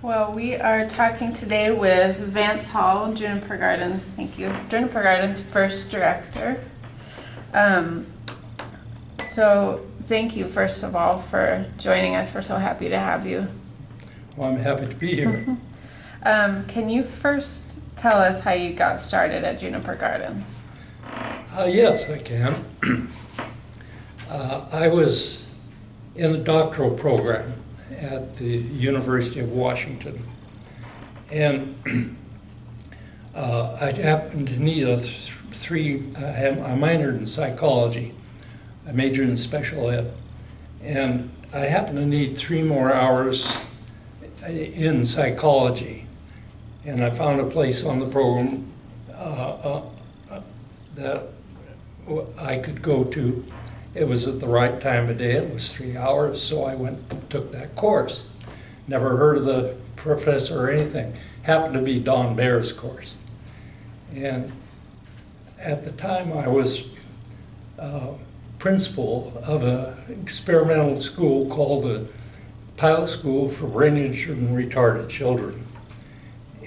Well, we are talking today with Vance Hall, Juniper Gardens, thank you, Juniper Gardens first director. So thank you, first of all, for joining us. We're so happy to have you. Well, I'm happy to be here. Can you first tell us how you got started at Juniper Gardens? Yes, I can. I was in a doctoral program at the University of Washington, and I happened to need I minored in psychology, I majored in special ed, and I happened to need 3 more hours in psychology, and I found a place on the program that I could go to. It was at the right time of day. It was 3 hours, so I went and took that course. Never heard of the professor or anything. Happened to be Don Baer's course. And at the time I was principal of an experimental school called the Pilot School for Brain Injured and Retarded Children.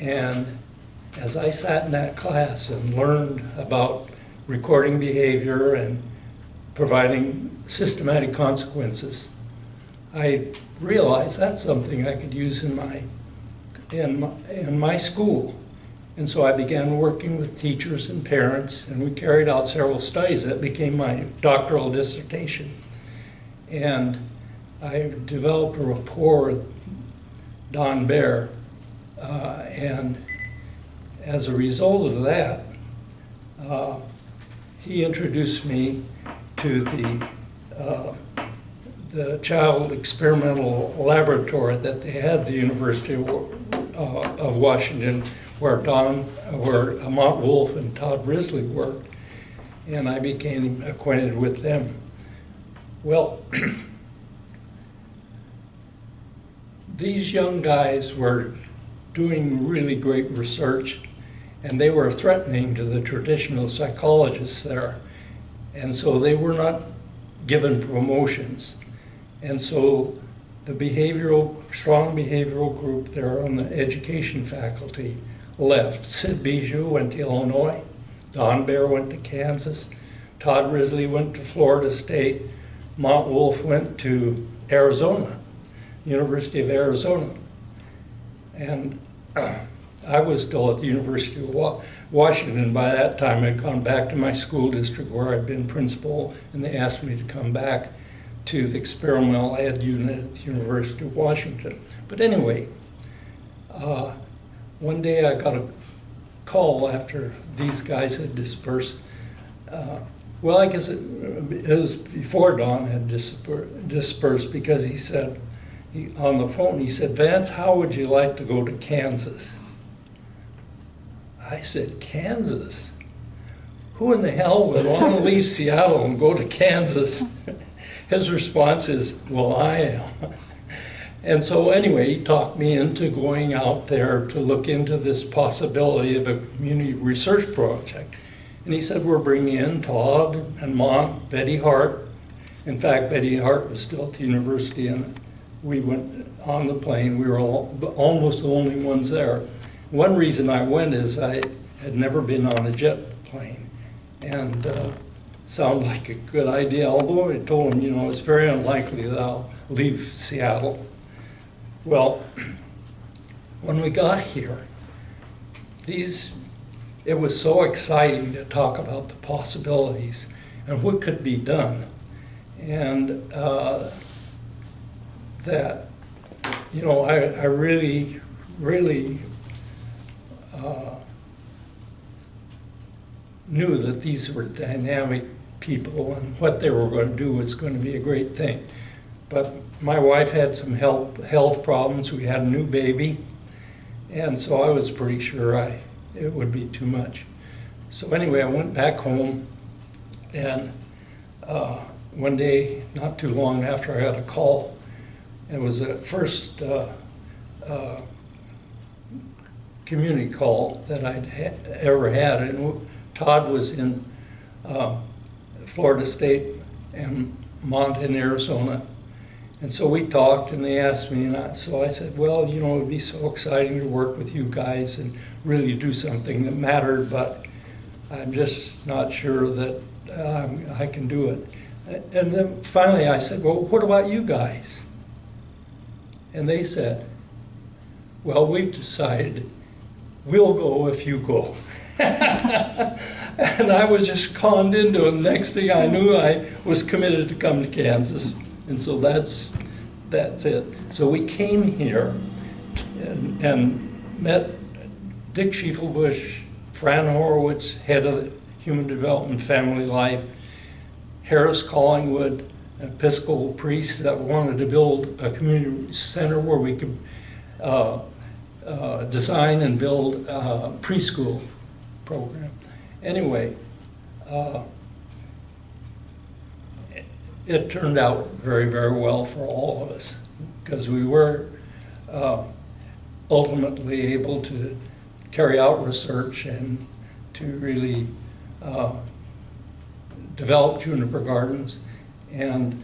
And as I sat in that class and learned about recording behavior and providing systematic consequences, I realized that's something I could use in my school. And so I began working with teachers and parents, and we carried out several studies that became my doctoral dissertation. And I developed a rapport with Don Baer, and as a result of that, he introduced me to the child experimental laboratory that they had at the University of Washington, where Mont Wolf and Todd Risley worked, and I became acquainted with them. Well, these young guys were doing really great research, and they were threatening to the traditional psychologists there. And so they were not given promotions. And so the strong behavioral group there on the education faculty left. Sid Bijou went to Illinois, Don Baer went to Kansas, Todd Risley went to Florida State, Mont Wolf went to Arizona, University of Arizona. And I was still at the University of Washington. By that time, I'd gone back to my school district where I'd been principal, and they asked me to come back to the experimental ed unit at the University of Washington. But anyway, one day I got a call after these guys had dispersed. Well, I guess it was before Don had dispersed, because he said, on the phone, he said, "Vance, how would you like to go to Kansas?" I said, "Kansas? Who in the hell would want to leave Seattle and go to Kansas?" His response is, "Well, I am." And so anyway, he talked me into going out there to look into this possibility of a community research project. And he said, "We're bringing in Todd and Mont, Betty Hart." In fact, Betty Hart was still at the university, and we went on the plane. We were almost the only ones there. One reason I went is I had never been on a jet plane, and sounded like a good idea, although I told him, it's very unlikely that I'll leave Seattle. Well, when we got here, it was so exciting to talk about the possibilities and what could be done, and that, I really, really knew that these were dynamic people, and what they were going to do was going to be a great thing. But my wife had some health problems. We had a new baby, and so I was pretty sure it would be too much. So anyway, I went back home, and one day, not too long after, I got a call. It was the first community call that I'd ever had, and Todd was in Florida State and Mont in Arizona, And so we talked, and they asked me, and so I said, well, you know, it'd be so exciting to work with you guys and really do something that mattered, but I'm just not sure that I can do it. And then finally I said, well, what about you guys? And they said, well, we've decided we'll go if you go. And I was just conned into it. Next thing I knew, I was committed to come to Kansas. And so that's it. So we came here and met Dick Schiefelbusch, Fran Horowitz, head of Human Development Family Life, Harris Collingwood, Episcopal priests that wanted to build a community center where we could design and build a preschool program. Anyway, it turned out very, very well for all of us because we were ultimately able to carry out research and to really develop Juniper Gardens. And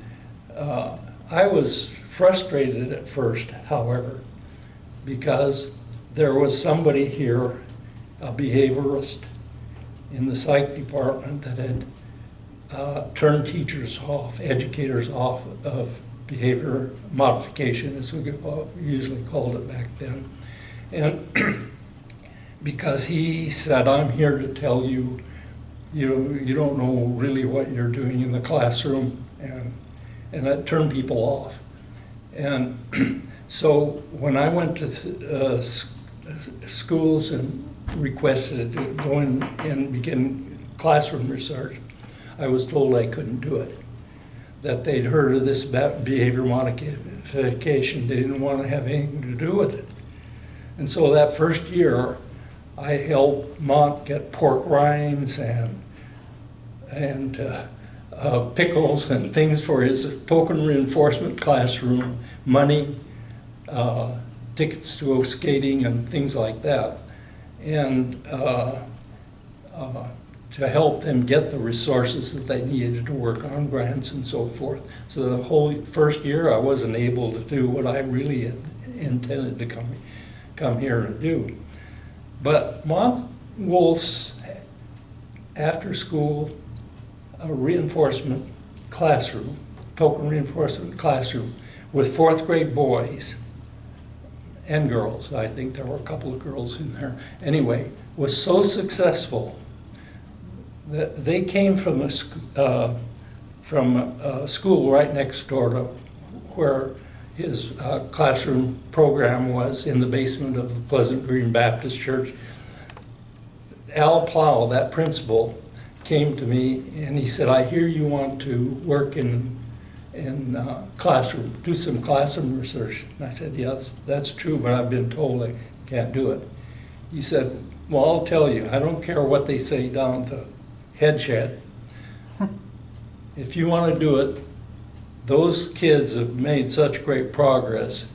I was frustrated at first, however, because there was somebody here, a behaviorist in the psych department, that had turned teachers off, educators off of behavior modification, as we usually called it back then. And because he said, I'm here to tell you, you don't know really what you're doing in the classroom, and that turned people off. And so when I went to schools and requested to go in and begin classroom research, I was told I couldn't do it, that they'd heard of this behavior modification. They didn't want to have anything to do with it. And so that first year, I helped Mont get pork rinds and pickles and things for his token reinforcement classroom, money, tickets to go skating and things like that. And to help them get the resources that they needed to work on grants and so forth. So the whole first year I wasn't able to do what I really had intended to come here to do. But Mont Wolf's after school reinforcement classroom, token reinforcement classroom with fourth grade boys and girls, I think there were a couple of girls in there, anyway, was so successful that they came from a school right next door to where his classroom program was, in the basement of the Pleasant Green Baptist Church. Al Plow, that principal, came to me and he said, I hear you want to work in classroom, do some classroom research. And I said, yes, that's true, but I've been told I can't do it. He said, well, I'll tell you, I don't care what they say down to head shed. If you want to do it, those kids have made such great progress.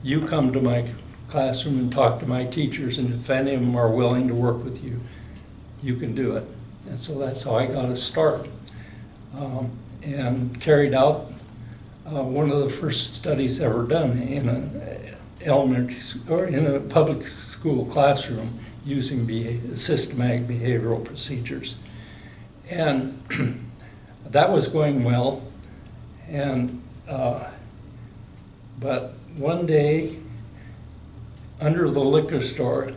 You come to my classroom and talk to my teachers, and if any of them are willing to work with you, you can do it. And so that's how I got a start, and carried out one of the first studies ever done in an elementary or in a public school classroom using systematic behavioral procedures. And that was going well. And but one day, under the liquor store,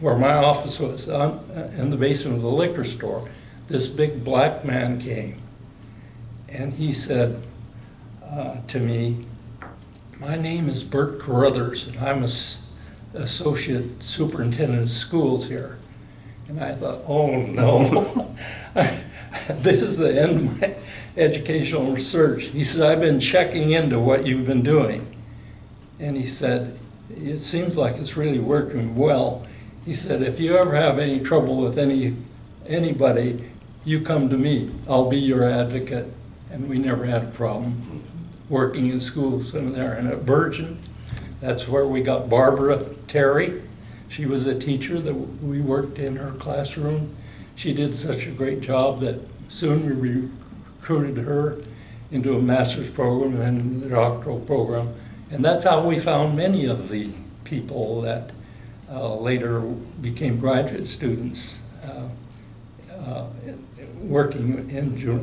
where my office was, in the basement of the liquor store, this big black man came, and he said to me, my name is Bert Carruthers, and I'm associate superintendent of schools here. And I thought, oh no, this is the end of my educational research. He said, I've been checking into what you've been doing. And he said, it seems like it's really working well. He said, if you ever have any trouble with anybody, you come to me. I'll be your advocate. And we never had a problem working in schools in there. And at Virgin, that's where we got Barbara Terry. She was a teacher that we worked in her classroom. She did such a great job that soon we recruited her, into a master's program and then the doctoral program. And that's how we found many of the people that later became graduate students working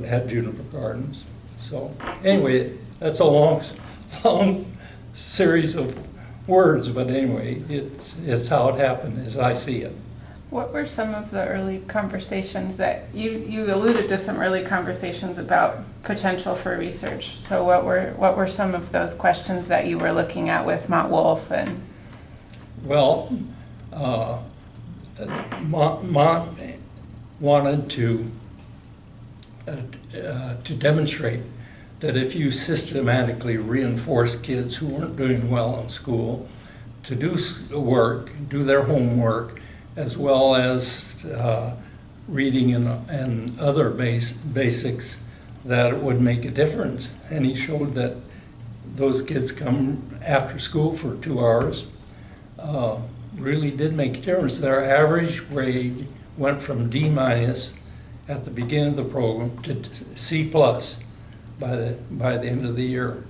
at Juniper Gardens. So anyway, that's a long series of words, but anyway, it's how it happened as I see it. What were some of the early conversations that you alluded to some early conversations about potential for research? So what were some of those questions that you were looking at with Mott Wolf and? Well, Mott wanted to demonstrate that if you systematically reinforce kids who weren't doing well in school to do work, do their homework, as well as reading and other basics, that it would make a difference. And he showed that those kids come after school for 2 hours really did make a difference. Their average grade went from D- at the beginning of the program to C+ by the end of the year.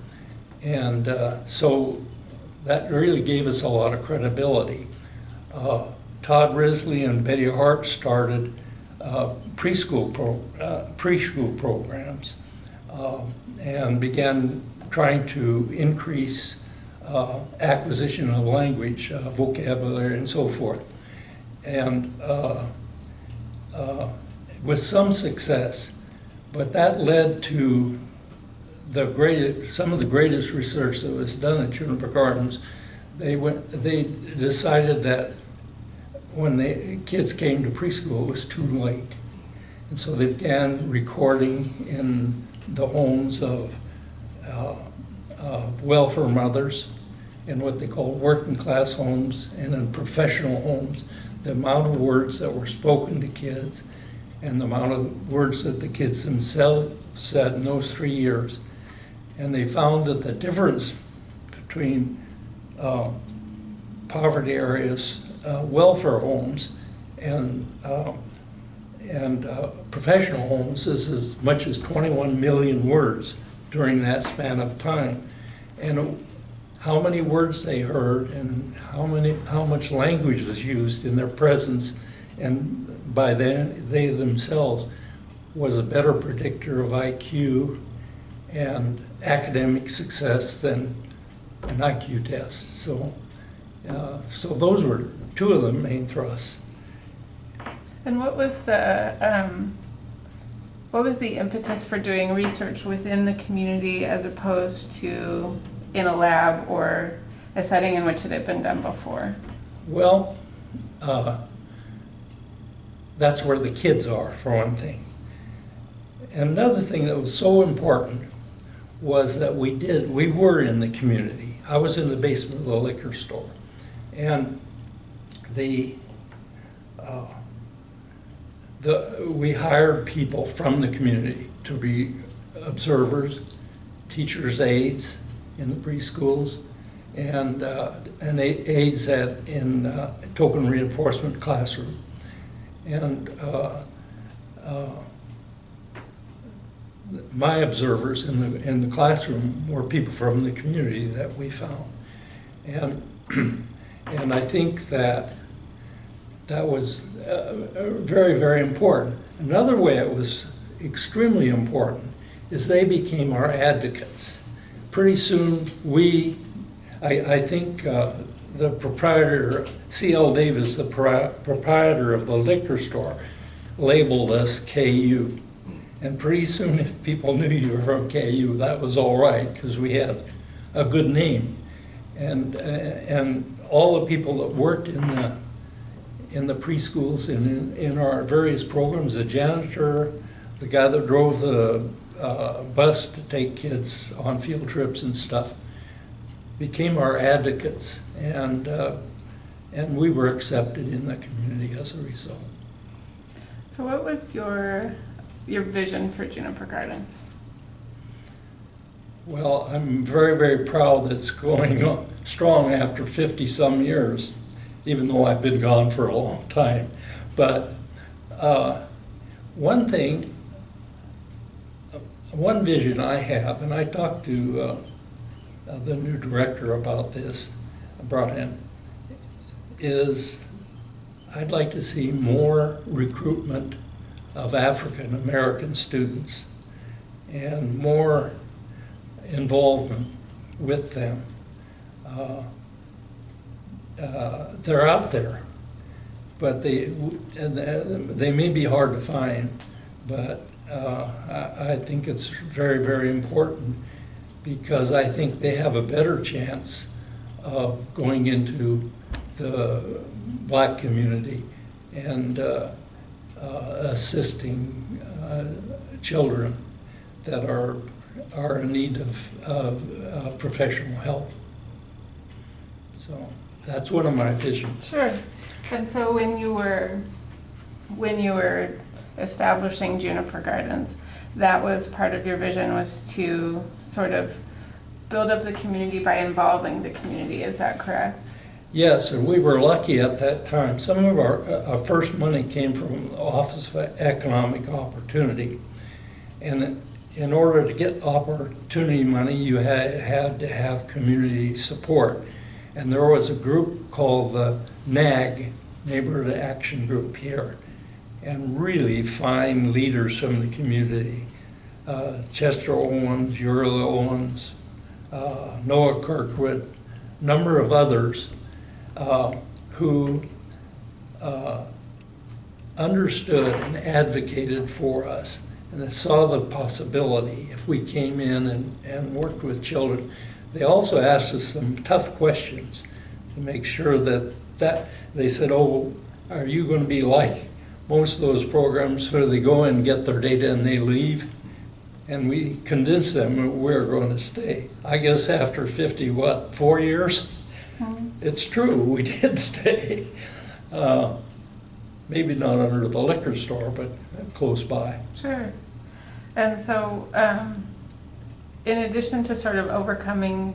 And so that really gave us a lot of credibility. Todd Risley and Betty Hart started preschool programs and began trying to increase acquisition of language, vocabulary, and so forth. And with some success, but that led to some of the greatest research that was done at Juniper Gardens. They decided that when the kids came to preschool, it was too late. And so they began recording in the homes of welfare mothers, in what they call working class homes, and in professional homes, the amount of words that were spoken to kids and the amount of words that the kids themselves said in those 3 years. And they found that the difference between poverty areas, welfare homes, and professional homes is as much as 21 million words during that span of time. And how many words they heard and how much language was used in their presence and by then they themselves was a better predictor of IQ and academic success than an IQ test. So those were two of the main thrusts. And what was the impetus for doing research within the community as opposed to in a lab or a setting in which it had been done before? Well, that's where the kids are, for one thing. And another thing that was so important was that we were in the community. I was in the basement of the liquor store, and we hired people from the community to be observers, teachers' aides in the preschools, and aides in token reinforcement classroom. And my observers in the classroom were people from the community that we found. And I think that was very, very important. Another way it was extremely important is they became our advocates. Pretty soon I think the proprietor, C.L. Davis, the proprietor of the liquor store, labeled us KU. And pretty soon, if people knew you were from KU, that was all right, because we had a good name. And all the people that worked in the preschools and in our various programs, the janitor, the guy that drove the bus to take kids on field trips and stuff, became our advocates, and we were accepted in the community as a result. So what was your vision for Juniper Gardens? Well, I'm very, very proud that it's going on strong after 50-some years, even though I've been gone for a long time. But one thing, one vision I have, and I talked to the new director about this, Brian, is I'd like to see more recruitment of African American students and more involvement with them. They're out there, but they may be hard to find, but I think it's very, very important, because I think they have a better chance of going into the black community and assisting children that are in need of professional help. So that's one of my visions. Sure. And so when you were establishing Juniper Gardens, that was part of your vision, was to sort of build up the community by involving the community. Is that correct? Yes, and we were lucky at that time. Some of our first money came from the Office of Economic Opportunity. And in order to get opportunity money, you had to have community support. And there was a group called the NAG, Neighborhood Action Group here, and really fine leaders from the community. Chester Owens, Uriel Owens, Noah Kirkwood, number of others who understood and advocated for us, and they saw the possibility if we came in and worked with children. They also asked us some tough questions to make sure that they said, oh, are you going to be like most of those programs where they go in and get their data and they leave? And we convinced them we're going to stay. I guess after 4 years? It's true, we did stay. Maybe not under the liquor store, but close by. Sure. And so, in addition to sort of overcoming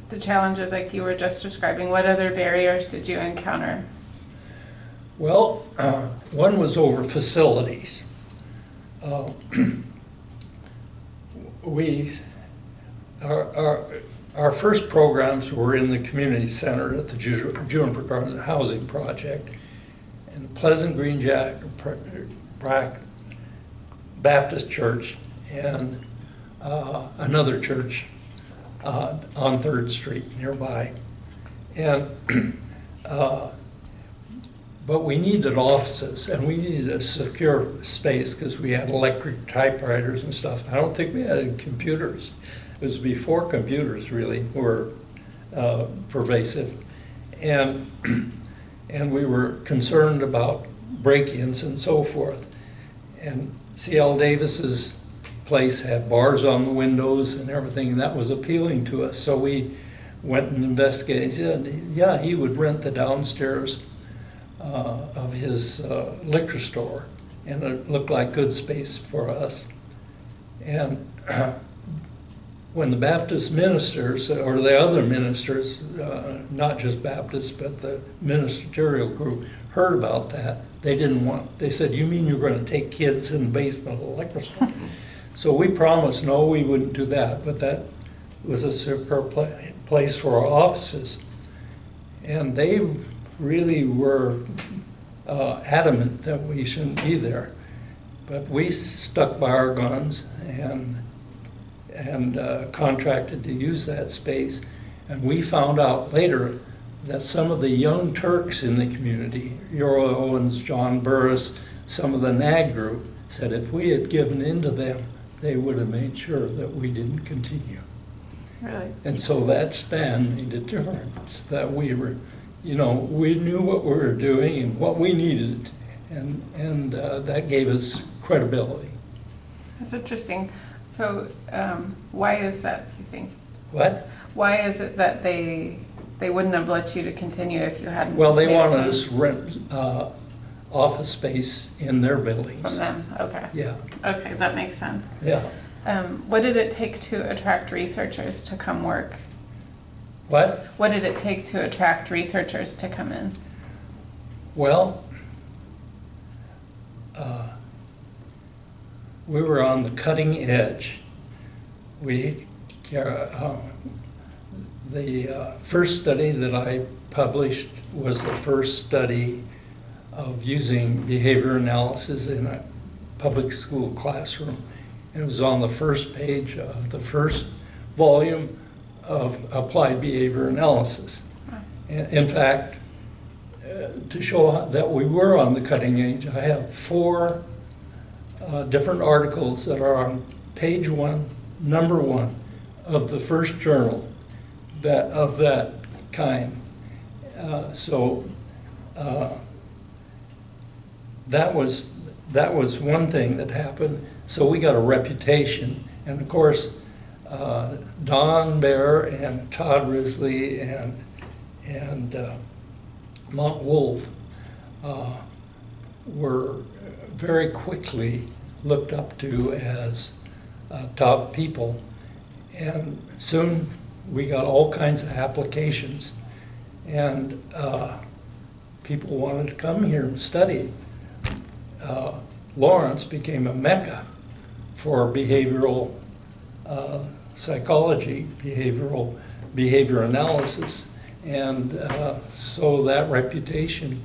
the challenges like you were just describing, what other barriers did you encounter? Well, one was over facilities. Our first programs were in the community center at the Juniper Gardens Housing Project, and Pleasant Green Baptist Church, and another church on 3rd Street nearby. And but we needed offices, and we needed a secure space because we had electric typewriters and stuff. I don't think we had any computers. It was before computers really were pervasive. And we were concerned about break-ins and so forth. And C.L. Davis's place had bars on the windows and everything, and that was appealing to us. So we went and investigated. Yeah, he would rent the downstairs of his liquor store, and it looked like good space for us. And when the Baptist ministers, or the other ministers, not just Baptists, but the ministerial group, heard about that, they said, you mean you're going to take kids in the basement of the liquor store? So we promised, no, we wouldn't do that, but that was a secure place for our offices. And they really were adamant that we shouldn't be there. But we stuck by our guns and contracted to use that space. And we found out later that some of the young Turks in the community, Uriel Owens, John Burris, some of the NAG group, said if we had given in to them, they would have made sure that we didn't continue. Really? And so that stand made a difference, that we were, we knew what we were doing and what we needed, and that gave us credibility. That's interesting. So why is that, do you think? What? Why is it that they wouldn't have let you to continue if you hadn't? Well, they wanted us to rent office space in their buildings. From them, okay. Yeah. Okay, that makes sense. Yeah. What did it take to attract researchers to come work? What? What did it take to attract researchers to come in? Well, we were on the cutting edge we the first study that I published was the first study of using behavior analysis in a public school classroom. It was on the first page of the first volume of applied behavior analysis. In fact, to show that we were on the cutting edge, I have 4 different articles that are on page 1, number 1 of the first journal of that kind. That was one thing that happened. So we got a reputation, and of course, Don Bear and Todd Risley and Mont Wolf were very quickly looked up to as top people, and soon we got all kinds of applications, and people wanted to come here and study. Lawrence became a mecca for behavioral psychology, behavior analysis, and so that reputation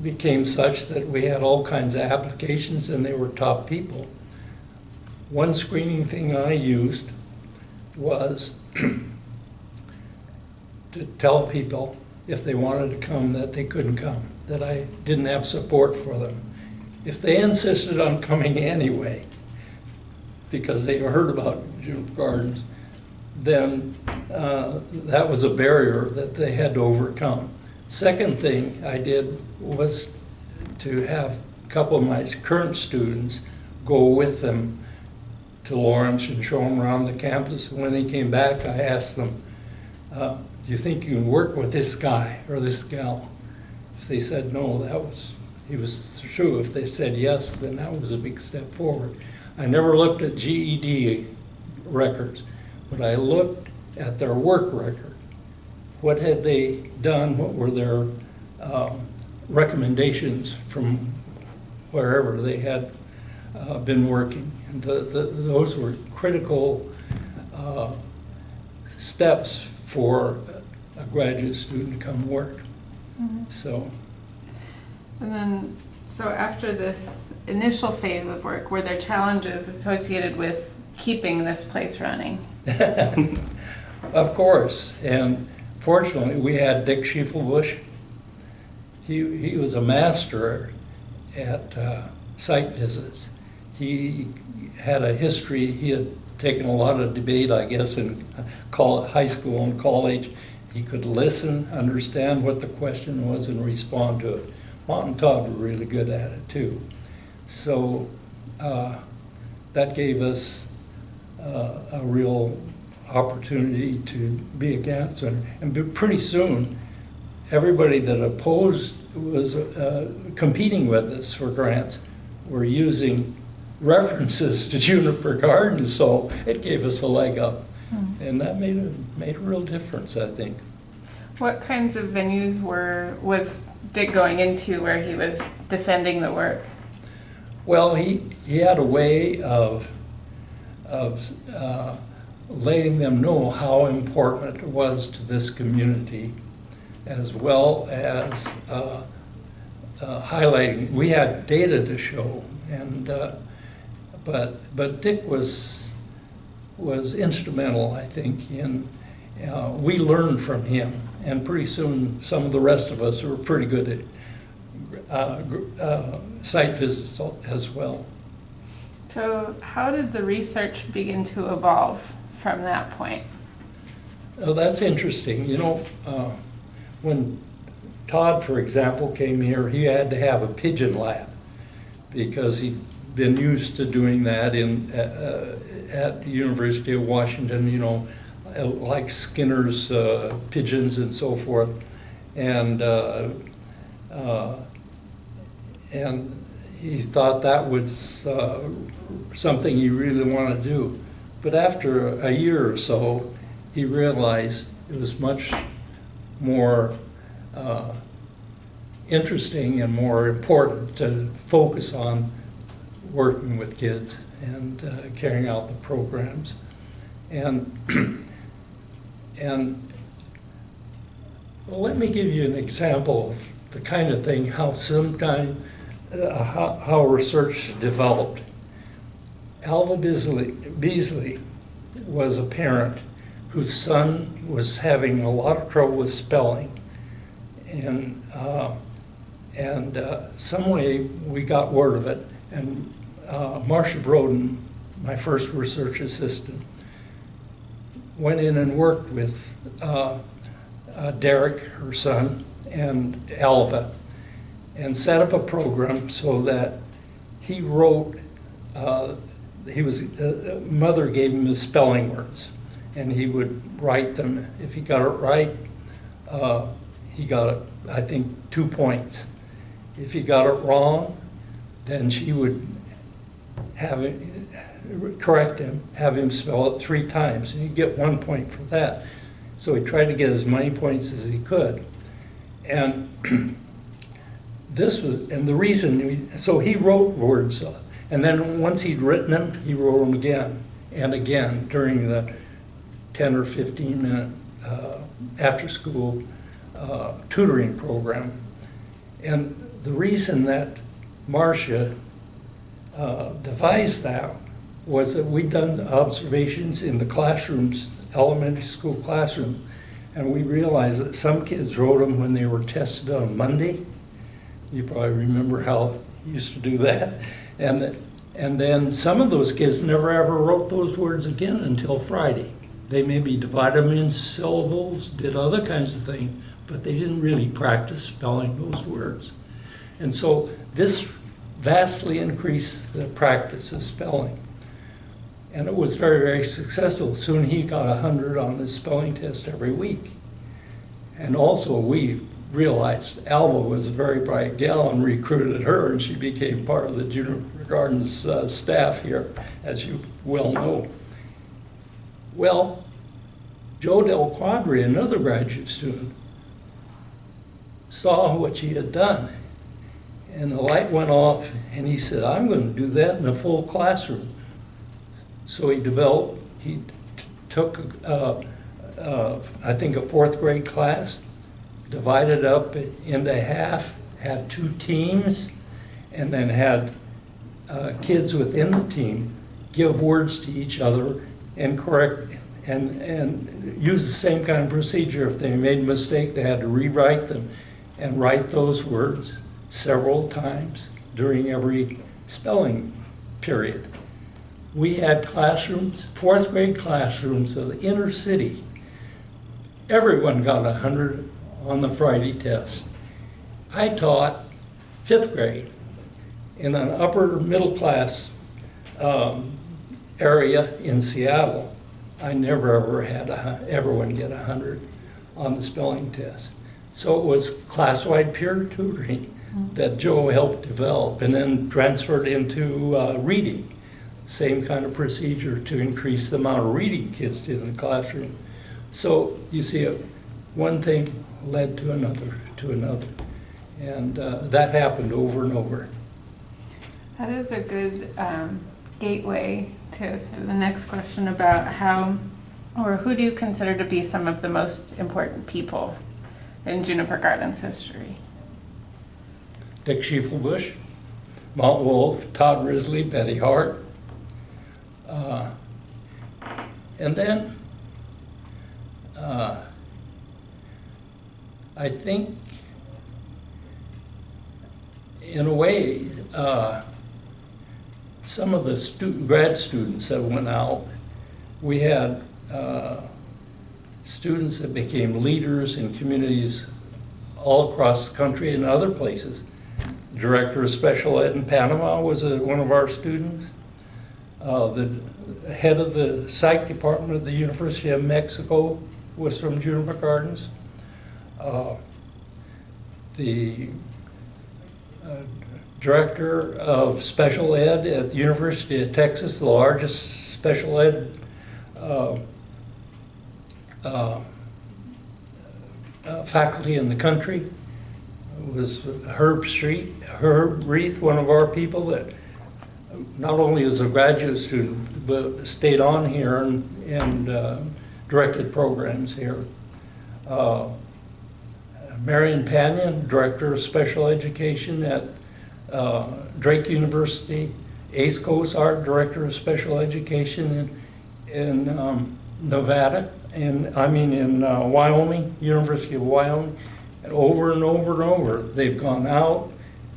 became such that we had all kinds of applications and they were top people. One screening thing I used was to tell people if they wanted to come that they couldn't come, that I didn't have support for them. If they insisted on coming anyway, because they heard about Juniper Gardens, then that was a barrier that they had to overcome. Second thing I did was to have a couple of my current students go with them to Lawrence and show them around the campus. When they came back, I asked them, do you think you can work with this guy or this gal? If they said no, it was true. If they said yes, then that was a big step forward. I never looked at GED records, but I looked at their work record. What had they done? What were their recommendations from wherever they had been working? And those were critical steps for a graduate student to come work. Mm-hmm. And then, so after this initial phase of work, were there challenges associated with keeping this place running? Of course, and fortunately we had Dick Schiefelbusch. He was a master at site visits. He had a history. He had taken a lot of debate, I guess, in high school and college. He could listen, understand what the question was, and respond to it. Mont and Todd were really good at it too. So that gave us a real opportunity to be a counselor. And pretty soon, everybody that opposed was competing with us for grants were using references to Juniper Gardens, so it gave us a leg up. And that made a real difference, I think. What kinds of venues was Dick going into where he was defending the work? Well, he had a way of letting them know how important it was to this community, as well as highlighting. We had data to show, and but Dick was instrumental, I think, in we learned from him, and pretty soon some of the rest of us were pretty good at site visits as well. So how did the research begin to evolve from that point? Oh, that's interesting. You know, when Todd, for example, came here, he had to have a pigeon lab because he'd been used to doing that at the University of Washington, you know, like Skinner's pigeons and so forth. And he thought that was something he really wanted to do. But after a year or so, he realized it was much more interesting and more important to focus on working with kids and carrying out the programs. And, and well, let me give you an example of the kind of thing, how how research developed. Alva Beasley was a parent whose son was having a lot of trouble with spelling. And some way we got word of it. And Marcia Broden, my first research assistant, went in and worked with Derek, her son, and Alva, and set up a program so that he wrote, mother gave him the spelling words, and he would write them. If he got it right, he got, I think, 2 points. If he got it wrong, then she would have it, correct him, have him spell it 3 times, and he'd get 1 point for that. So he tried to get as many points as he could. And the reason, so he wrote words, and then once he'd written them, he wrote them again and again during the 10 or 15 minute after school tutoring program. And the reason that Marcia devised that was that we'd done observations in the classrooms, elementary school classroom, and we realized that some kids wrote them when they were tested on Monday. You probably remember how you used to do that. And then some of those kids never ever wrote those words again until Friday. They maybe divided them in syllables, did other kinds of things, but they didn't really practice spelling those words. And so this vastly increased the practice of spelling. And it was very, very successful. Soon he got 100 on his spelling test every week. And also we realized Alva was a very bright gal and recruited her, and she became part of the Juniper Gardens staff here, as you well know. Well, Joe Del Quadri, another graduate student, saw what she had done. And the light went off, and he said, I'm going to do that in a full classroom. So he took, I think, a 4th grade class, divided up into half, had 2 teams, and then had kids within the team give words to each other and correct and use the same kind of procedure. If they made a mistake, they had to rewrite them and write those words several times during every spelling period. We had classrooms, 4th grade classrooms of the inner city. Everyone got 100 on the Friday test. I taught 5th grade in an upper middle class area in Seattle. I never ever had everyone get 100 on the spelling test. So it was class-wide peer tutoring that Joe helped develop, and then transferred into reading. Same kind of procedure to increase the amount of reading kids did in the classroom. So you see, one thing led to another, and that happened over and over. That is a good gateway to sort of the next question about how, or who do you consider to be some of the most important people in Juniper Gardens history? Dick Schiefelbusch, Mount Wolf, Todd Risley, Betty Hart. And then I think, in a way, some of the grad students that went out, we had students that became leaders in communities all across the country and other places. The director of special ed in Panama was one of our students. The head of the psych department at the University of Mexico was from Juniper Gardens. The director of special ed at the University of Texas, the largest special ed faculty in the country, was Herb Reith, one of our people that not only as a graduate student, but stayed on here and directed programs here. Marion Panion, Director of Special Education at Drake University. Ace Cosart, Director of Special Education in Nevada, in Wyoming, University of Wyoming. And over and over and over, they've gone out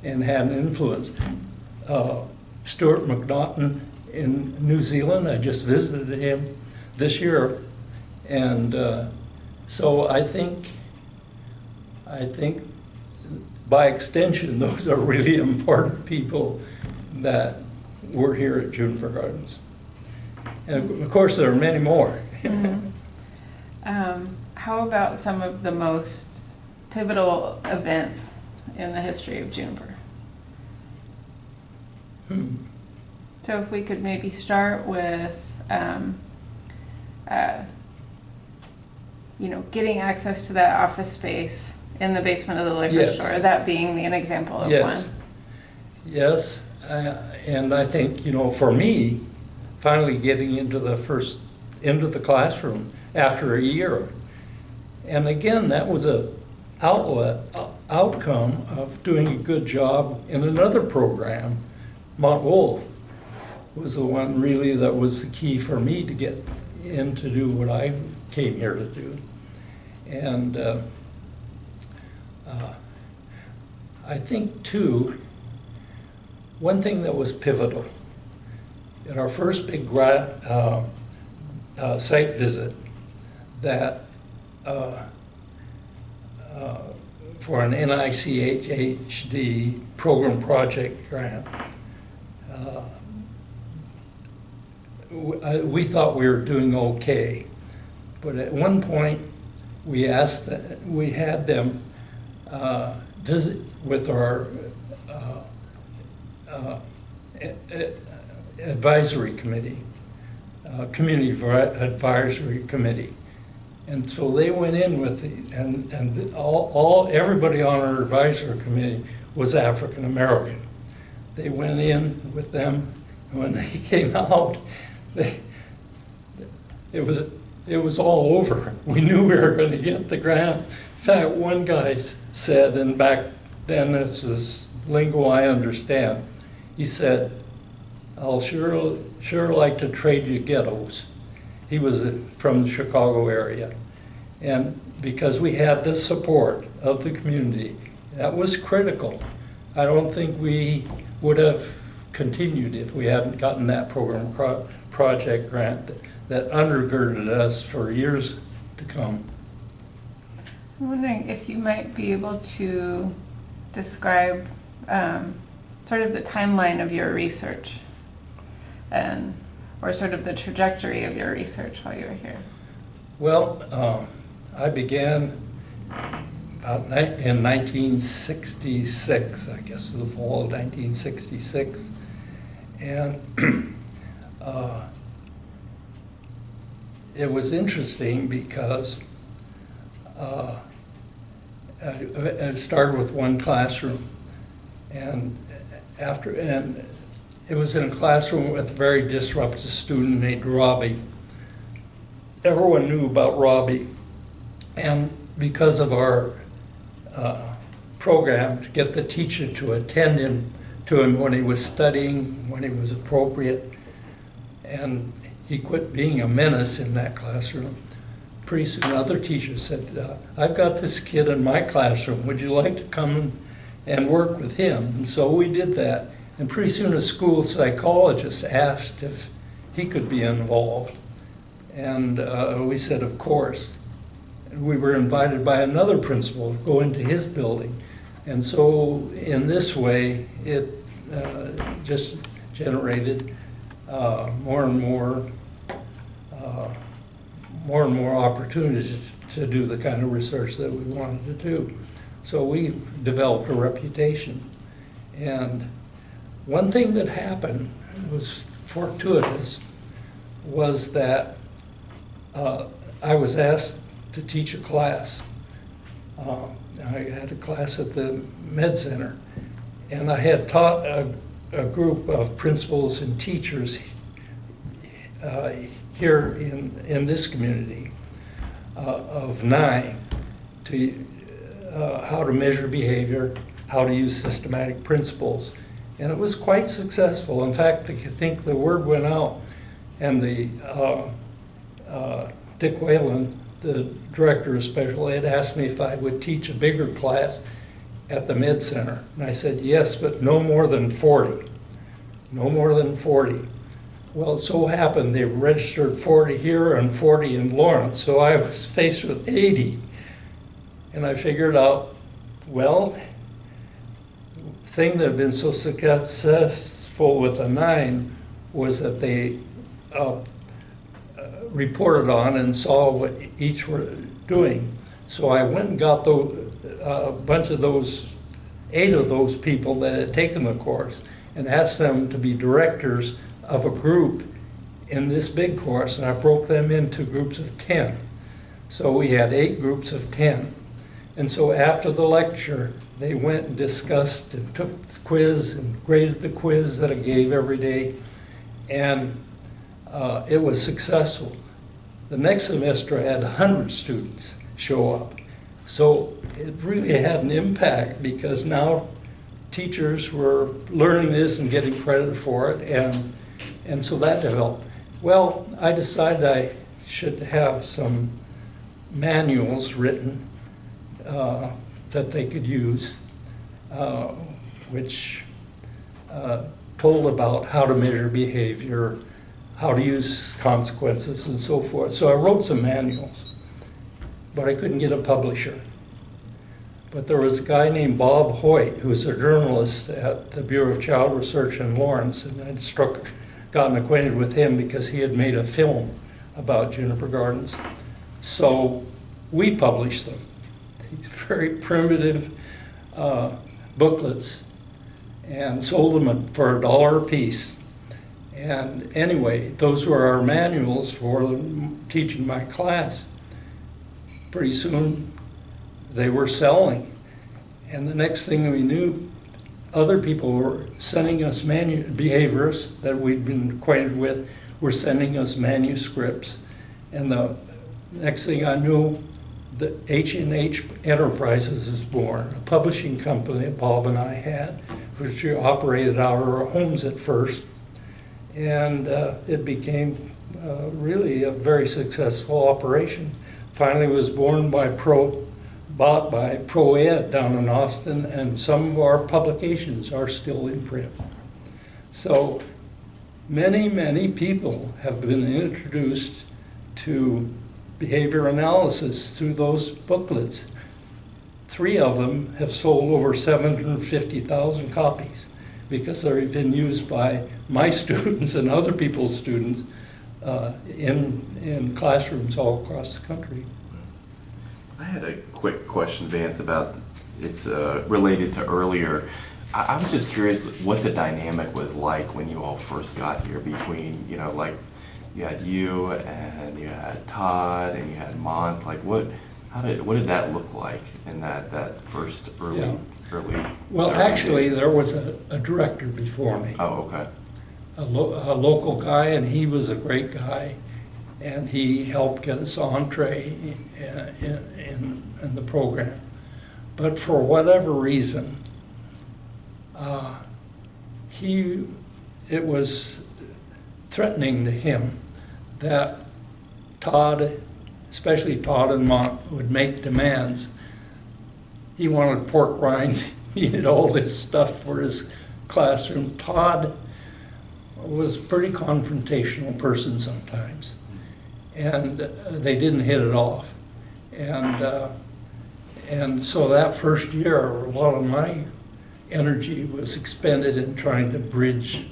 and had an influence. Stuart McNaughton in New Zealand, I just visited him this year. And so I think by extension, those are really important people that were here at Juniper Gardens. And of course, there are many more. Mm-hmm. How about some of the most pivotal events in the history of Juniper? So if we could maybe start with, getting access to that office space in the basement of the liquor Yes. store, that being an example of Yes. one. Yes, and I think, for me, finally getting into the classroom after a year. And again, that was a outcome of doing a good job in another program. Mont Wolf was the one really that was the key for me to get in to do what I came here to do. And I think too, one thing that was pivotal in our first big site visit, that for an NICHD program project grant, we thought we were doing okay, but at one point we had them visit with our advisory committee, community advisory committee. And so they went in with everybody on our advisory committee was African American. They went in with them, and when they came out, it was all over. We knew we were going to get the grant. In fact, one guy said, and back then this is lingo I understand, he said, "I'll sure like to trade you ghettos." He was from the Chicago area. And because we had the support of the community, that was critical. I don't think we would have continued if we hadn't gotten that program project grant that undergirded us for years to come. I'm wondering if you might be able to describe sort of the timeline of your research or sort of the trajectory of your research while you were here. Well, I began in 1966, I guess, the fall of 1966. And it was interesting because it started with one classroom, and it was in a classroom with a very disruptive student named Robbie. Everyone knew about Robbie, and because of our program to get the teacher to attend to him when he was studying, when he was appropriate, and he quit being a menace in that classroom. Pretty soon other teachers said, "I've got this kid in my classroom, would you like to come and work with him?" And so we did that, and pretty soon a school psychologist asked if he could be involved, and we said of course. And we were invited by another principal to go into his building, and so in this way it just generated more and more opportunities to do the kind of research that we wanted to do. So we developed a reputation. And one thing that happened was fortuitous, was that I was asked to teach a class. I had a class at the Med Center, and I had taught a group of principals and teachers here in this community of 9 to how to measure behavior, how to use systematic principles. And it was quite successful. In fact, I think the word went out, and the Dick Whalen, the director of special ed, asked me if I would teach a bigger class at the Med Center. And I said, yes, but no more than 40. No more than 40. Well, it so happened they registered 40 here and 40 in Lawrence, so I was faced with 80. And I figured out, well, the thing that had been so successful with the 9 was that they reported on and saw what each were doing. So I went and got a bunch of those, 8 of those people that had taken the course, and asked them to be directors of a group in this big course, and I broke them into groups of 10. So we had 8 groups of 10. And so after the lecture, they went and discussed and took the quiz and graded the quiz that I gave every day, and it was successful. The next semester I had 100 students show up. So it really had an impact, because now teachers were learning this and getting credit for it, and so that developed. Well, I decided I should have some manuals written that they could use, which told about how to measure behavior, how to use consequences, and so forth. So I wrote some manuals, but I couldn't get a publisher. But there was a guy named Bob Hoyt, who was a journalist at the Bureau of Child Research in Lawrence, and I'd gotten acquainted with him because he had made a film about Juniper Gardens. So we published them. These very primitive booklets, and sold them for $1 a piece. And anyway, those were our manuals for teaching my class. Pretty soon they were selling, and the next thing we knew, other people were sending us behaviorists that we'd been acquainted with were sending us manuscripts. And the next thing I knew, the H&H Enterprises was born, a publishing company that Bob and I had, which we operated out of our homes at first. And it became really a very successful operation. Finally was born by bought by ProEd down in Austin, and some of our publications are still in print. So many, many people have been introduced to behavior analysis through those booklets. 3 of them have sold over 750,000 copies, because they've been used by my students and other people's students in classrooms all across the country. I had a quick question, Vance, about it's related to earlier. I was just curious what the dynamic was like when you all first got here, between, you know, like you had you and you had Todd and you had Mont. Like what did that look like in that first early? Well, actually, there was a director before me. Oh, okay. A local guy, and he was a great guy, and he helped get us entree in the program. But for whatever reason, it was threatening to him that Todd, especially Todd and Mont, would make demands. He wanted pork rinds, he needed all this stuff for his classroom. Todd was a pretty confrontational person sometimes, and they didn't hit it off. And so that first year, a lot of my energy was expended in trying to bridge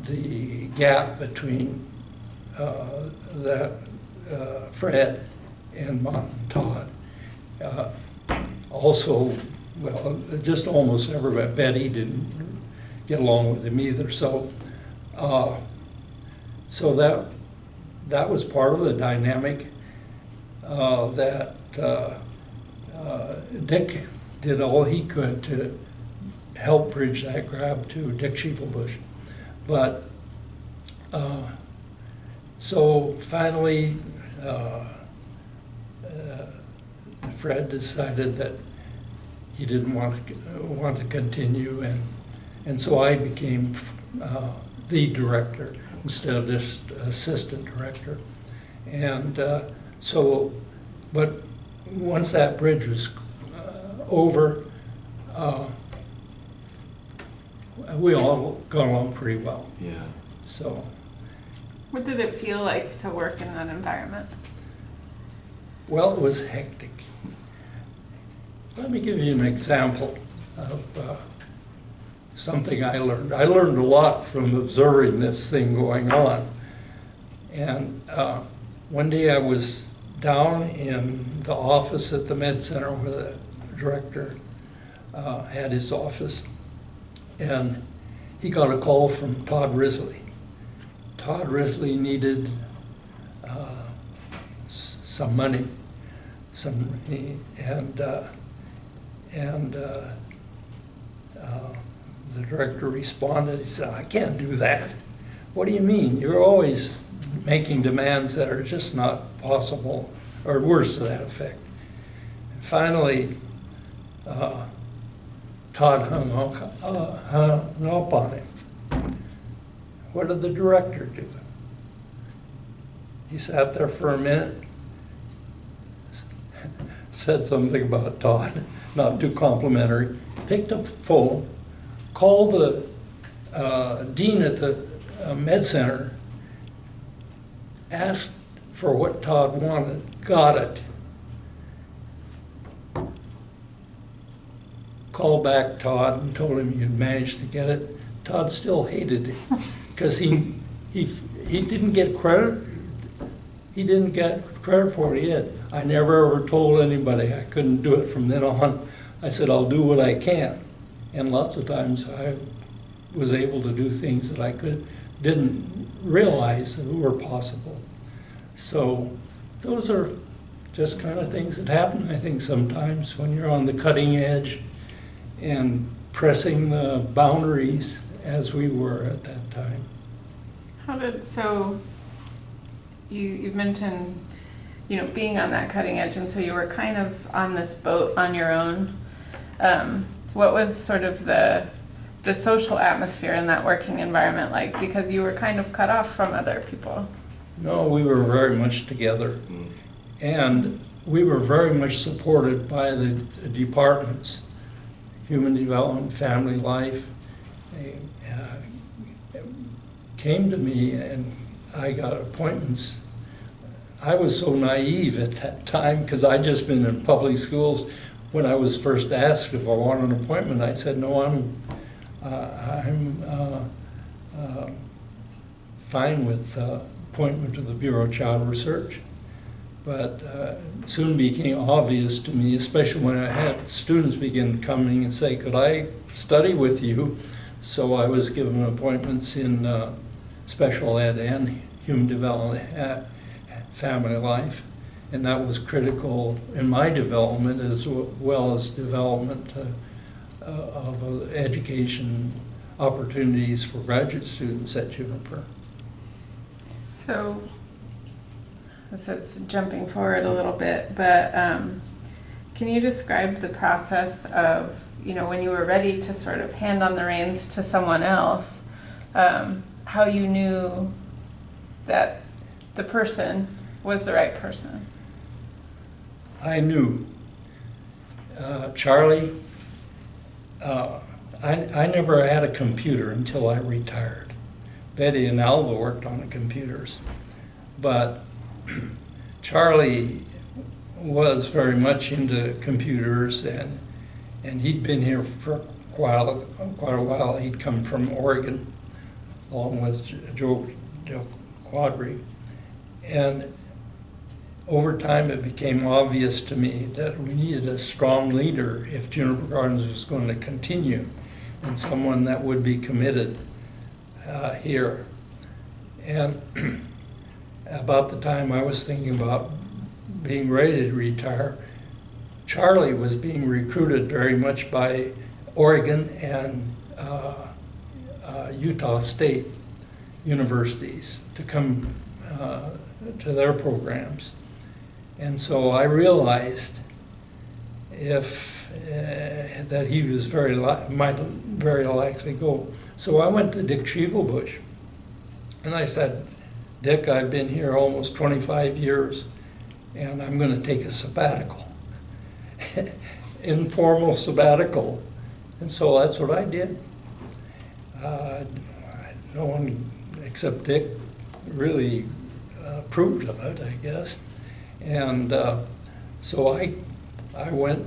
the gap between Fred and Mont and Todd. Also, well, just almost everybody. Betty didn't get along with him either. So, that was part of the dynamic. That Dick did all he could to help bridge that gap to Dick Schiefelbusch. But so finally, Fred decided that he didn't want to continue, and so I became the director instead of just assistant director. And but once that bridge was over, we all got along pretty well. Yeah. So. What did it feel like to work in that environment? Well, it was hectic. Let me give you an example of something I learned. I learned a lot from observing this thing going on. And one day I was down in the office at the Med Center where the director had his office, and he got a call from Todd Risley. Todd Risley needed some money, the director responded. He said, "I can't do that." "What do you mean? You're always making demands that are just not possible," or words to that effect. And finally, Todd hung up on him. What did the director do? He sat there for a minute, said something about Todd, not too complimentary, picked up the phone, called the dean at the Med Center, asked for what Todd wanted, got it. Called back Todd and told him you'd managed to get it. Todd still hated him because he didn't get credit. He didn't get credit for what he did. I never ever told anybody I couldn't do it from then on. I said, I'll do what I can. And lots of times I was able to do things that I didn't realize were possible. So those are just kind of things that happen, I think, sometimes when you're on the cutting edge and pressing the boundaries as we were at that time. So you've mentioned, being on that cutting edge, and so you were kind of on this boat on your own. What was sort of the social atmosphere in that working environment like? Because you were kind of cut off from other people. No, we were very much together. And we were very much supported by the departments, Human Development, Family Life. They came to me and I got appointments. I was so naive at that time because I'd just been in public schools. When I was first asked if I wanted an appointment, I said, no, I'm fine with appointment to the Bureau of Child Research. But soon became obvious to me, especially when I had students begin coming and say, could I study with you? So I was given appointments in special ed and human development, family life. And that was critical in my development as well as development of education opportunities for graduate students at Juniper. So this is jumping forward a little bit, but can you describe the process of, when you were ready to sort of hand on the reins to someone else, how you knew that the person was the right person? I knew. Charlie, I never had a computer until I retired. Betty and Alva worked on the computers. But Charlie was very much into computers, and he'd been here for quite a while. He'd come from Oregon, along with Joe Quadri. And over time, it became obvious to me that we needed a strong leader if Juniper Gardens was going to continue, and someone that would be committed here. And about the time I was thinking about being ready to retire, Charlie was being recruited very much by Oregon and Utah State universities to come to their programs. And so I realized that he was might very likely go. So I went to Dick Shivelbush, and I said, Dick, I've been here almost 25 years, and I'm going to take a sabbatical, informal sabbatical. And so that's what I did. No one except Dick really approved of it, I guess. And so I went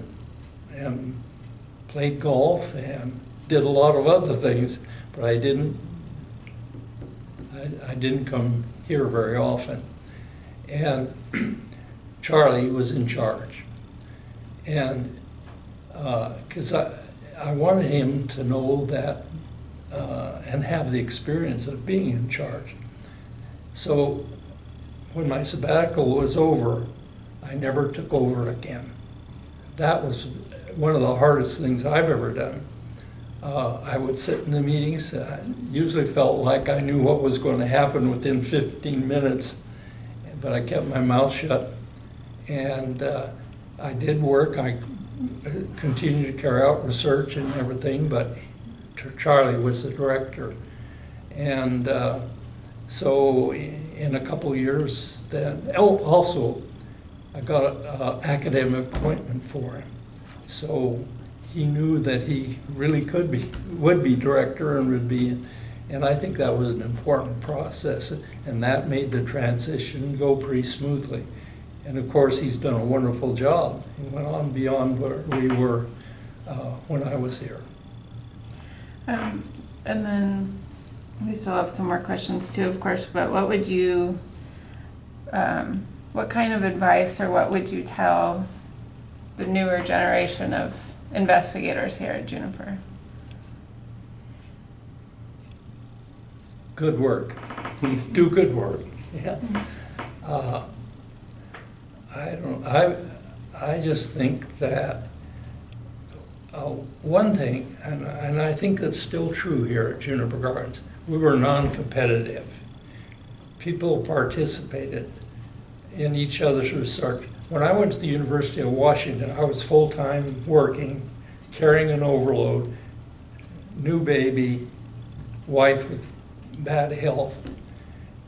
and played golf and did a lot of other things, but I didn't come here very often. And Charlie was in charge. And because I wanted him to know that and have the experience of being in charge. So when my sabbatical was over, I never took over again. That was one of the hardest things I've ever done. I would sit in the meetings. I usually felt like I knew what was going to happen within 15 minutes, but I kept my mouth shut. And I did work. I continued to carry out research and everything, but Charlie was the director. And so in a couple of years then, also I got an academic appointment for him. So he knew that he really would be director and would be, and I think that was an important process, and that made the transition go pretty smoothly. And of course, he's done a wonderful job. He went on beyond where we were when I was here. And then we still have some more questions too, of course, but what would you, what kind of advice or what would you tell the newer generation of investigators here at Juniper? Good work. Do good work. Yeah. I just think that one thing, and I think that's still true here at Juniper Gardens, we were non-competitive. People participated in each other's research. When I went to the University of Washington, I was full-time working, carrying an overload, new baby, wife with bad health,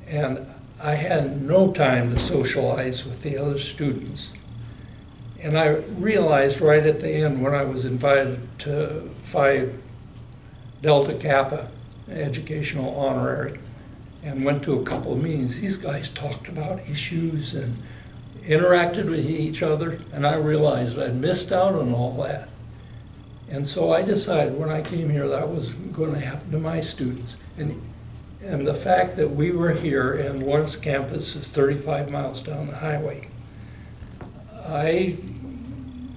and I had no time to socialize with the other students. And I realized right at the end when I was invited to Phi Delta Kappa educational honorary and went to a couple of meetings, these guys talked about issues and interacted with each other, and I realized I'd missed out on all that. And so I decided when I came here that was going to happen to my students. And the fact that we were here and Lawrence campus is 35 miles down the highway, I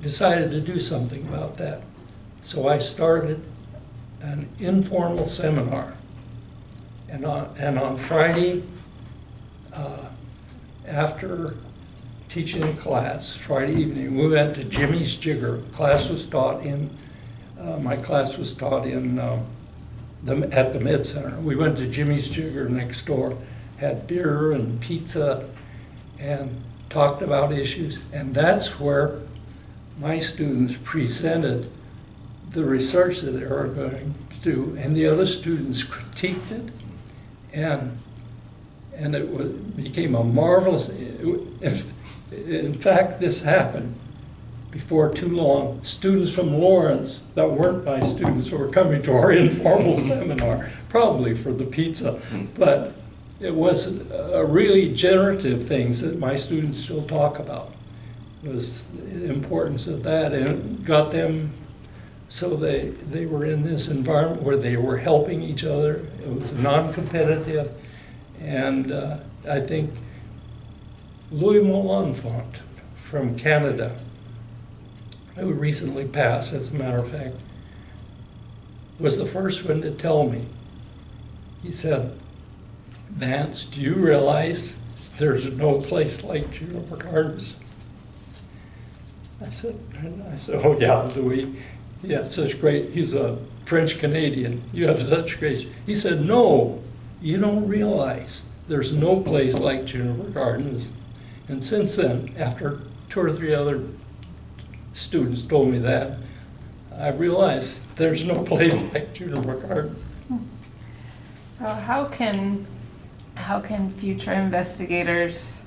decided to do something about that. So I started an informal seminar. And on Friday, after teaching a class, Friday evening, we went to Jimmy's Jigger. Class was taught in, my class was taught in at the Med Center. We went to Jimmy's Jigger next door, had beer and pizza, and talked about issues. And that's where my students presented the research that they were going to do, and the other students critiqued it, and it became a marvelous. In fact, this happened before too long. Students from Lawrence that weren't my students were coming to our informal seminar, probably for the pizza, but it was a really generative things that my students still talk about. It was the importance of that, and it got them so they were in this environment where they were helping each other. It was non-competitive, and I think Louis L'Enfant from Canada, who recently passed, as a matter of fact, was the first one to tell me. He said, Vance, do you realize there's no place like Juniper Gardens? I said, oh yeah, Louis. Yeah, such great, he's a French Canadian. You have such great, he said, no, you don't realize there's no place like Juniper Gardens. And since then, after 2 or 3 other students told me that, I realized there's no place like Juniper Gardens. So how can future investigators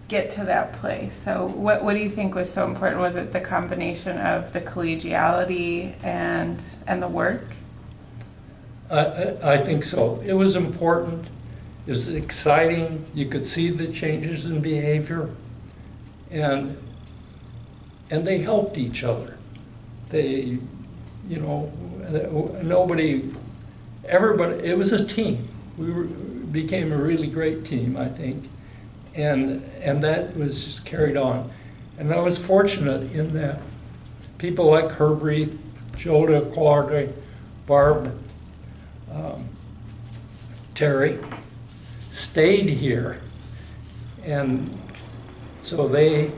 get to that place? So what do you think was so important? Was it the combination of the collegiality and the work? I think so. It was important. It was exciting. You could see the changes in behavior, and they helped each other. They, you know, everybody. It was a team. Became a really great team, I think, and that was just carried on. And I was fortunate in that people like Herb Reith, Joe DeClarde, Barb, Terry stayed here, and so they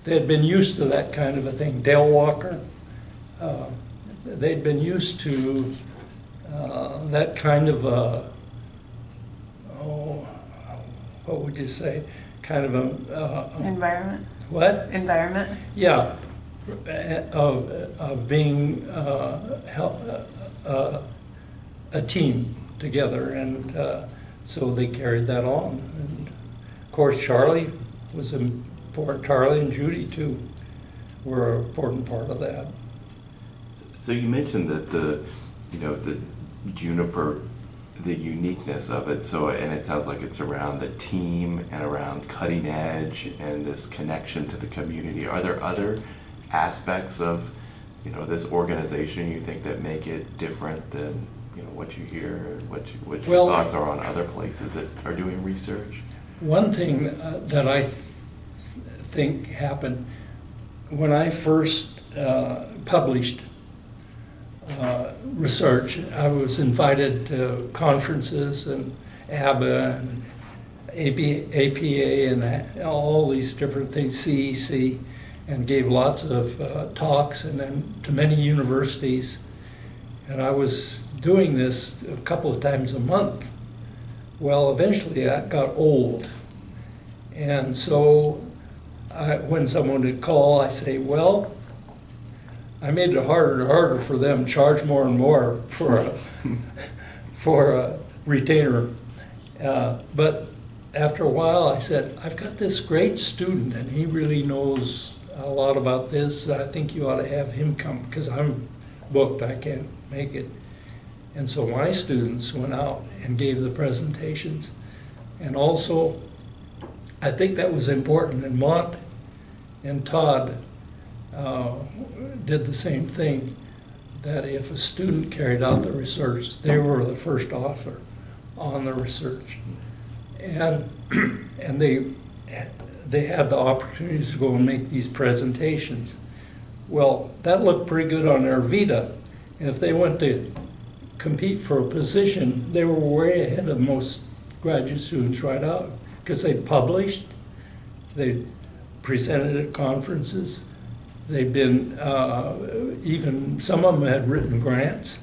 had been used to that kind of a thing. Dale Walker, they'd been used to that kind of a, what would you say, kind of a Environment. what? Environment. Yeah, of being a team together, and so they carried that on. And of course, Charlie was important. Charlie and Judy too were an important part of that. So you mentioned that the Juniper, the uniqueness of it. So, and it sounds like it's around the team and around cutting edge and this connection to the community. Are there other aspects of, this organization you think that make it different than, what you hear, what your thoughts are on other places that are doing research? One thing that I think happened when I first published research, I was invited to conferences and ABBA and APA and all these different things, CEC, and gave lots of talks, and then to many universities. And I was doing this a couple of times a month. Well, eventually that got old. And so when someone would call, I say, well, I made it harder and harder for them, charge more and more for a retainer. But after a while, I said, I've got this great student, and he really knows a lot about this. I think you ought to have him come, because I'm booked, I can't make it. And so my students went out and gave the presentations. And also, I think that was important, and Mont and Todd did the same thing, that if a student carried out the research, they were the first author on the research. And they had the opportunities to go and make these presentations. Well, that looked pretty good on their vita. And if they went to compete for a position, they were way ahead of most graduate students right out, because they published, they presented at conferences, they've been, even some of them had written grants,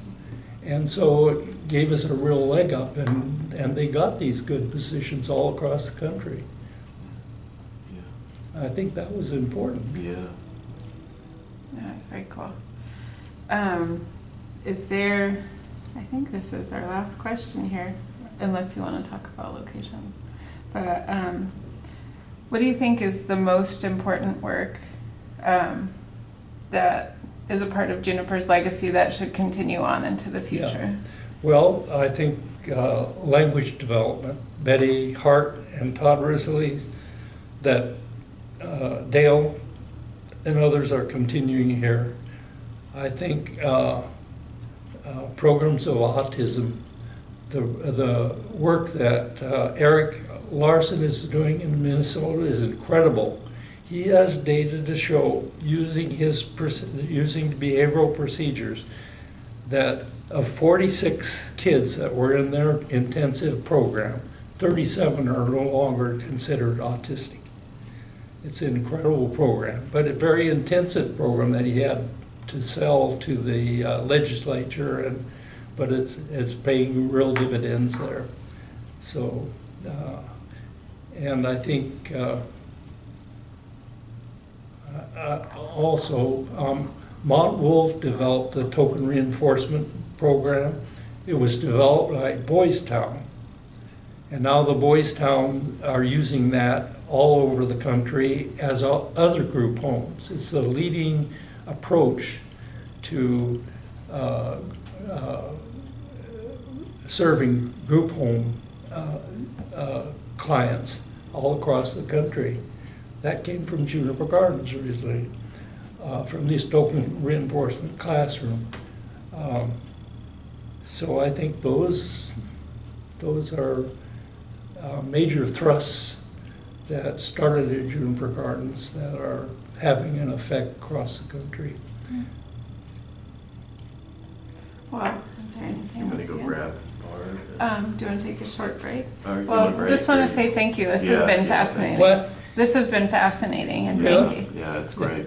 and so it gave us a real leg up, and they got these good positions all across the country. Yeah. I think that was important. Yeah. Yeah, very cool. Is there, I think this is our last question here, unless you want to talk about location. But what do you think is the most important work that is a part of Juniper's legacy that should continue on into the future? Yeah. Well, I think language development. Betty Hart and Todd Risley, that Dale and others are continuing here. I think programs of autism, the work that Eric Larson is doing in Minnesota is incredible. He has data to show, using behavioral procedures, that of 46 kids that were in their intensive program, 37 are no longer considered autistic. It's an incredible program, but a very intensive program that he had to sell to the legislature, but it's paying real dividends there. So, and I think also Mont Wolf developed the token reinforcement program. It was developed by Boys Town, and now the Boys Town are using that all over the country as other group homes. It's the leading approach to serving group home clients all across the country. That came from Juniper Gardens originally, from this token reinforcement classroom. So I think those are major thrusts that started at Juniper Gardens that are having an effect across the country. Well, is there anything? I'm gonna else go you- grab Do you want to take a short break? our. Well, just want to say thank you. This has Yeah, been yeah, fascinating. What? This has been fascinating, and Yeah. thank you. Yeah, it's great.